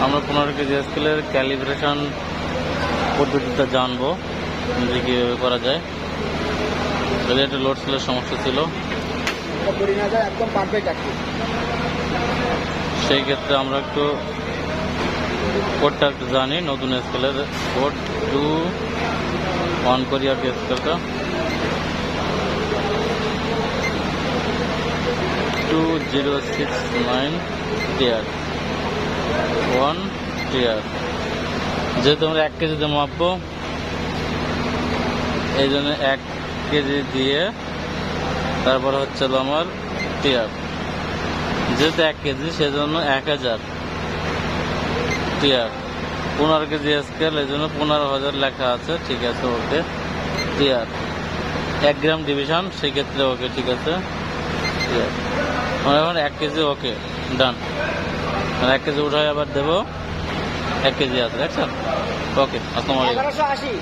আমরা 15 কেজি স্কেলের ক্যালিব্রেশন পদ্ধতিটা জানবো যে কীভাবে করা যায়। যদি একটা লোড সেলের সমস্যা ছিল, একদম পারফেক্ট আছে, সেই ক্ষেত্রে আমরা একটু কোডটা একটু জানি। নতুন স্কেলের কোড 2 অন করি আর কি স্কেলটা 2069 টিয়ার 1 টিয়ার। যেহেতু আমরা 1 কেজিতে মাপবো, এই জন্য 1 কেজি দিয়ে তারপর হচ্ছে আমার টিয়ার। যেহেতু 1 কেজি সেজন্য 1000 টিয়ার। 15 কেজি স্কেল, এই জন্য 15,000 লেখা আছে। ঠিক আছে, ওকে। টিয়ার 1 গ্রাম ডিভিশন, সেক্ষেত্রে ওকে, ঠিক আছে। টিয়ার আমরা এখন 1 কেজি, ওকে, ডান। 1 কেজি উঠায় আবার দেবো, 1 কেজি আছে, দেখছেন? ওকে, আসসালামু আলাইকুম। 1180।